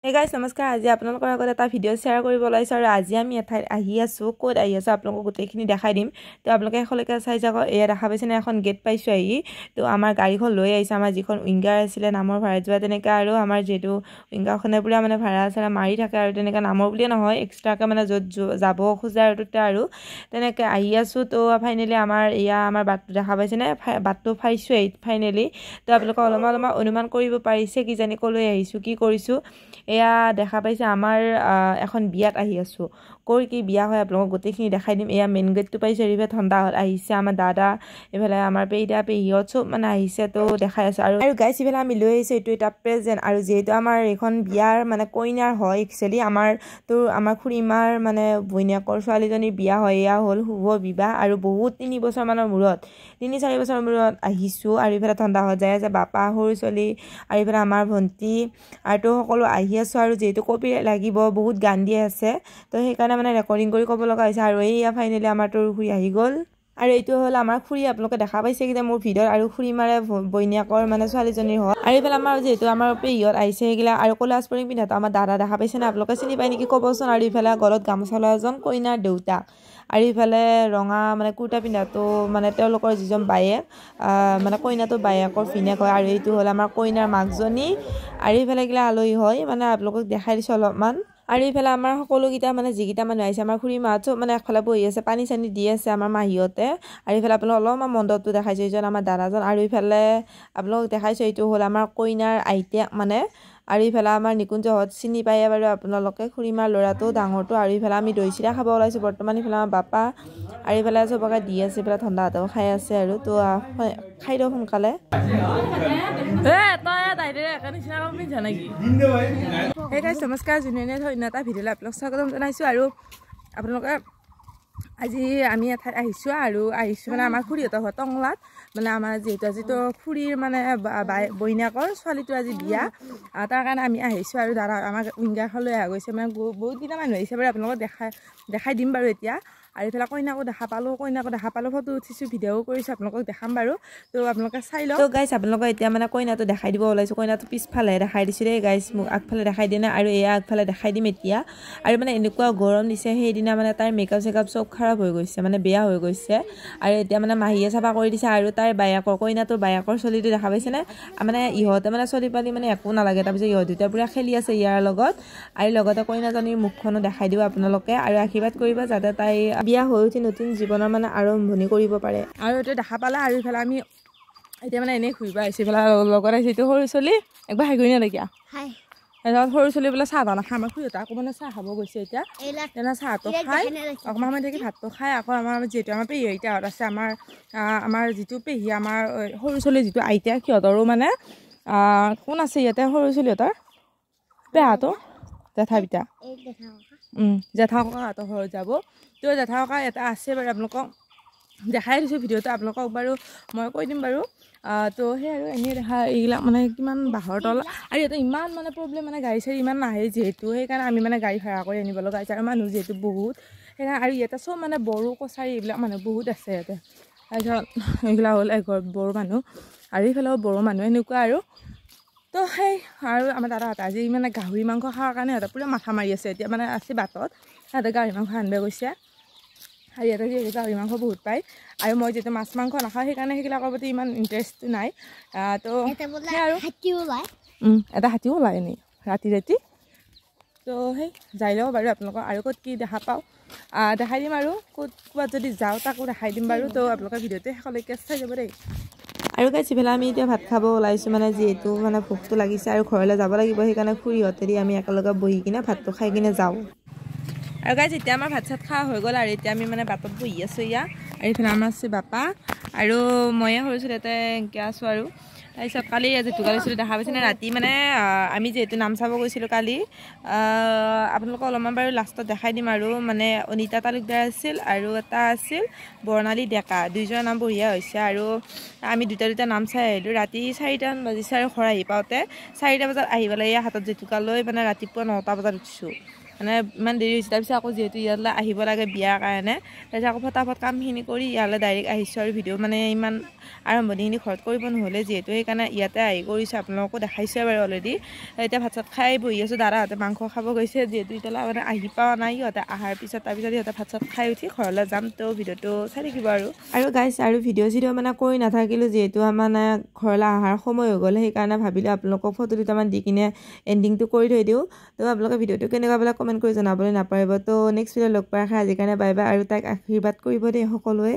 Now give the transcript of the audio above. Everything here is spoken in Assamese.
Hey guys, নমস্কাৰ আজি আপোনালোকৰ আগত এটা ভিডিও শ্বেয়াৰ কৰিব ওলাইছো আৰু আজি আমি এঠাইত আহি আছো ক'ত আহি আছো আপোনালোকক গোটেইখিনি দেখাই দিম তো আপোনালোকে এখলৈকে চাই যাওক এয়া দেখা পাইছেনে এখন গেট পাইছো আহি তো আমাৰ গাড়ীখন লৈ আহিছে আমাৰ যিখন উইঙ্গাৰ আছিল নামৰ ভাড়া যোৱা তেনেকা আৰু আমাৰ যেটো উইঙ্গাৰখনে পুৰা মানে ভাড়া আছে মাৰি থাকে আৰু তেনেকা নামৰ বুলি নহয় এক্সট্ৰাকে মানে যত যাব খোজা আৰু ততে আৰু তেনেকে আহি আছো তো ফাইনালি আমাৰ এয়া আমাৰ বাটটো দেখা পাইছেনে বাটটো পাইছো ফাইনালি তো আপোনালোকে অলপমান অনুমান কৰিব পাৰিছে কি জানি কলৈ আহিছো কি কৰিছো এয়া দেখা পাইছে আমাৰ এখন বিয়াত আহি আছো কৰ কি বিয়া হয় আপোনালোকক গোটেইখিনি দেখাই দিম এয়া মেইন গেটটো পাইছে ৰিভে ঠণ্ডা আহিছে আমাৰ দাদা এফালে আমাৰ পেইদা পেহিয়ত চব মানে আহিছে তো দেখাই আছে আৰু গাইছ ইফালে আমি লৈ আহিছো এইটো এটা প্ৰেজেন্ট আৰু যেহেতু আমাৰ এখন বিয়াৰ মানে কইনাৰ হয় একচুয়ালি আমাৰ খুৰীমাৰ মানে বইনাকৰ ছোৱালীজনীৰ বিয়া হয় এয়া হ'ল শুভ বিবাহ আৰু বহুত 3 বছৰ মানৰ মূৰত 3-4 বছৰ মূৰত আহিছো আৰু ইফালে ঠণ্ডা হৈ যায় আছে বাপা সৰু ছোৱালী আৰু ইফালে আমাৰ ভন্টি আৰু তো সকলো আহি আছো আৰু যেহেতু কপি লাগিব বহুত গান দি আছে তো সেইকাৰণে মানে ৰেকৰ্ডিং কৰি ক'ব লগা হৈছে আৰু এইয়া ফাইনালি আমাৰ তোৰ খুৰী আহি গ'ল আৰু এইটো হ'ল আমাৰ খুৰী আপোনালোকে দেখা পাইছে কিটা মোৰ ভিডিঅ' আৰু খুৰী মাৰে বইনাকৰ মানে ছোৱালীজনীৰ হয় আৰু ইফালে আমাৰ যেহেতু আমাৰ পেহিয়ত আহিছে সেইগিলা আৰু কলা স্পৰিং পিন্ধাটো আমাৰ দাদা দেখা পাইছে না আপোনালোকে চিনি পাই নেকি ক'বচোন আৰু ইফালে গলত গামোচা লোৱা এজন কইনাৰ দেউতা আৰু ইফালে ৰঙা মানে কুৰ্তা পিন্ধাটো মানে তেওঁলোকৰ যিজন বায়েক মানে কইনাটো বায়েকৰ ভিনেক হয় আৰু এইটো হ'ল আমাৰ কইনাৰ মাকজনী আৰু ইফালে গিলা আলহী হয় মানে আপোনালোকক দেখাই দিছো অলপমান আৰু ইফালে আমাৰ সকলো গিটা মানে যিগিটা মানুহ আহিছে আমাৰ খুৰী মা চব মানে একফালে বহি আছে পানী চানি দি আছে আমাৰ মাহিয়তে আৰু ইফালে আপোনালোক অলপমান মণ্ডপটো দেখাইছে এইজন আমাৰ দাদাজন আৰু ইফালে আপোনালোক দেখাইছে এইটো হ'ল আমাৰ কইনাৰ আইতাক মানে আৰু ইফালে আমাৰ নিকুঞ্জহত চিনি পায়ে বাৰু আপোনালোকে খুৰীমাৰ ল'ৰাটো ডাঙৰটো আৰু ইফালে আমি দৈ চিৰা খাব ওলাইছো বৰ্তমান ইফালে আমাৰ বাপা আৰু ইফালে চবকে দি আছে ইফালে ঠণ্ডা হাতেও খাই আছে আৰু তো খাই দিওঁ সোনকালে Hey guys, নমস্কাৰ জুনিয়ৰ ধন্যবাদ ভিডিঅ'লৈ আপোনালোক স্বাগতম জনাইছো আৰু আপোনালোকে আজি আমি এঠাইত আহিছো আৰু মানে আমাৰ খুৰীহঁতৰ ঘৰ টংলাত মানে আমাৰ যেহেতু খুৰীৰ মানে বইনাকৰ ছোৱালীটো আজি বিয়া তাৰ কাৰণে আমি আহিছো আৰু দাদা আমাৰ উইঙ্গাৰখন লৈ আহি গৈছে মানে বহুত কেইটা মানুহ আহিছে বাৰু আপোনালোকক দেখাই দিম বাৰু এতিয়া আৰু ইফালে কইনাকো দেখা পালো ফটো উঠিছো ভিডিঅ'ও কৰিছো আপোনালোকক দেখাম বাৰু তো আপোনালোকে চাই লওক তো গাইছ আপোনালোকক এতিয়া মানে কইনাটো দেখাই দিব ওলাইছো কইনাটো পিছফালে দেখাই দিছো দেই গাইছ মোক আগফালে দেখাই দিয়া নাই আৰু এয়া আগফালে দেখাই দিম এতিয়া আৰু মানে এনেকুৱা গৰম দিছে সেইদিনা মানে তাইৰ মেকআপ চেকআপ চব খাৰাপ হৈ গৈছে মানে বেয়া হৈ গৈছে আৰু এতিয়া মানে মাহীয়ে চাফা কৰি দিছে আৰু তাইৰ বায়াকৰ কইনাটোৰ বায়াকৰ চলিটো দেখা পাইছে নে মানে ইহঁতে মানে চলি পালি মানে একো নালাগে তাৰপিছত ইহঁত দুটা পুৰা খেলি আছে ইয়াৰ লগত আৰু লগতে কইনাজনীৰ মুখখনো দেখাই দিব আপোনালোকে আৰু আশীৰ্বাদ কৰিব যাতে তাই বিয়া হৈ উঠি নতুন জীৱনৰ মানে আৰম্ভণি কৰিব পাৰে আৰু এইটো দেখা পালা আৰু ইফালে আমি এতিয়া মানে এনেই ঘূৰিব আহিছো ইফালে লগত আহিছে এইটো সৰু চলি একবাৰ হাই কৰি নালাগিয়া হাই সৰু চলি বোলে চাহ নাখায় আমাৰ খুৰীহঁতে আকৌ মানে চাহ খাব গৈছে এতিয়া তেনে চাহটো খাই অকণমান সময় থাকি ভাতটো খাই আকৌ আমাৰ যিহেতু আমাৰ পেহী আইতাহঁত আছে আমাৰ যিটো পেহী আমাৰ সৰু চলি যিটো আইতা সিহঁতৰো মানে কোন আছে ইয়াতে সৰু চলিহঁতৰ পেহাটো জেঠা পিতা জেঠা ককাহঁতৰ ঘৰত যাব তো জেঠা ককা এটা আছে বাৰু আপোনালোকক দেখাই দিছোঁ ভিডিঅ'টো আপোনালোকক বাৰু মই কৈ দিম বাৰু তো সেই আৰু এনেই দেখা এইবিলাক মানে কিমান বাঁহৰ তল আৰু ইয়াতে ইমান মানে প্ৰব্লেম মানে গাড়ী চাড়ী ইমান নাহে যিহেতু সেইকাৰণে আমি মানে গাড়ী ভাড়া কৰি আনিব লগা হৈছে আৰু মানুহ যিহেতু বহুত সেইকাৰণে আৰু ইয়াতে চব মানে বড়ো কছাৰী এইবিলাক মানুহ বহুত আছে ইয়াতে তাৰপিছত এইবিলাক হ'ল এঘৰ বড়ো মানুহ আৰু এইফালেও বড়ো মানুহ এনেকুৱা আৰু তো সেই আৰু আমাৰ দাদাহঁতে আজি মানে গাহৰি মাংস খোৱাৰ কাৰণে সিহঁতে পুৰা মাথা মাৰি আছে এতিয়া মানে আছে বাটত সিহঁতে গাহৰি মাংস আনিব গৈছে আৰু ইয়াতে যিহেতু গাহৰি মাংস বহুত পায় আৰু মই যিহেতু মাছ মাংস নাখাওঁ সেইকাৰণে সেইবিলাকৰ প্ৰতি ইমান ইণ্টাৰেষ্টটো নাই তো আৰু এটা হাতীও ওলায় এনেই ৰাতি তো সেই যাই লওঁ বাৰু আপোনালোকক আৰু ক'ত কি দেখা পাওঁ দেখাই দিম আৰু ক'ৰবাত যদি যাওঁ তাকো দেখাই দিম বাৰু তো আপোনালোকৰ ভিডিঅ'টো শেষলৈকে চাই যাব দেই আৰু গাইছ ইফালে আমি এতিয়া ভাত খাব ওলাইছোঁ মানে যিহেতু মানে ভোকটো লাগিছে আৰু ঘৰলৈ যাব লাগিব সেইকাৰণে খুৰীহঁতেদি আমি একেলগে বহি কিনে ভাতটো খাই কিনে যাওঁ আৰু গাইছ এতিয়া আমাৰ ভাত চাত খোৱা হৈ গ'ল আৰু এতিয়া আমি মানে বাটত বহি আছোঁ ইয়াত আৰু এইফালে আমাৰ আছে বাপা আৰু ময়ে সৰুছোঁ ইয়াতে এনেকৈ আছোঁ আৰু তাৰপিছত কালি জেতুকালি চলি দেখা পাইছেনে ৰাতি মানে আমি যিহেতু নাম চাব গৈছিলোঁ কালি আপোনালোকক অলপমান বাৰু লাষ্টত দেখাই দিম আৰু মানে অনিতা তালুকদাৰ আছিল আৰু এটা আছিল বৰ্ণালী ডেকা দুইজনৰ নাম বঢ়িয়া হৈছে আৰু আমি দুটা নাম চাই আহিলোঁ ৰাতি 4টামান বাজিছে আৰু ঘৰ আহি পাওঁতে 4টা বজাত আহি পেলাই হাতত জেতুকা লৈ মানে ৰাতিপুৱা 9টা বজাত উঠিছোঁ মানে ইমান দেৰি হৈছে তাৰপিছত আকৌ যিহেতু ইয়ালৈ আহিব লাগে বিয়াৰ কাৰণে তাৰপিছত আকৌ ফটাফট কামখিনি কৰি ইয়ালৈ ডাইৰেক্ট আহিছোঁ আৰু ভিডিঅ' মানে ইমান আৰম্ভণিখিনি ঘৰত কৰিব নহ'লে যিহেতু সেইকাৰণে ইয়াতে আহি কৰিছোঁ আপোনালোকো দেখাইছে বাৰু অলৰেডি এতিয়া ভাত চাত খাই বহি আছোঁ দাদাহঁতে মাংস খাব গৈছে যিহেতু এতিয়ালৈ মানে আহি পোৱা নাই সিহঁতে অহাৰ পিছত তাৰপিছত সিহঁতে ভাত চাত খাই উঠি ঘৰলৈ যাম তো ভিডিঅ'টো চাই থাকিব আৰু গাইছ আৰু ভিডিঅ' মানে কৰি নাথাকিলোঁ যিহেতু মানে ঘৰলৈ অহাৰ সময় হৈ গ'ল সেইকাৰণে ভাবিলোঁ আপোনালোকক ফটো দুটামান দি কিনে এণ্ডিংটো কৰি থৈ দিওঁ তো আপোনালোকে ভিডিঅ'টো কেনেকুৱা বোলে কমেণ্ট কৰি জনাবলৈ নাপাৰিব তো নেক্সট ভিডিঅ' লগ পাই আজিৰ কাৰণে বাই বাই আৰু তাইক আশীৰ্বাদ কৰিব দেই সকলোৱে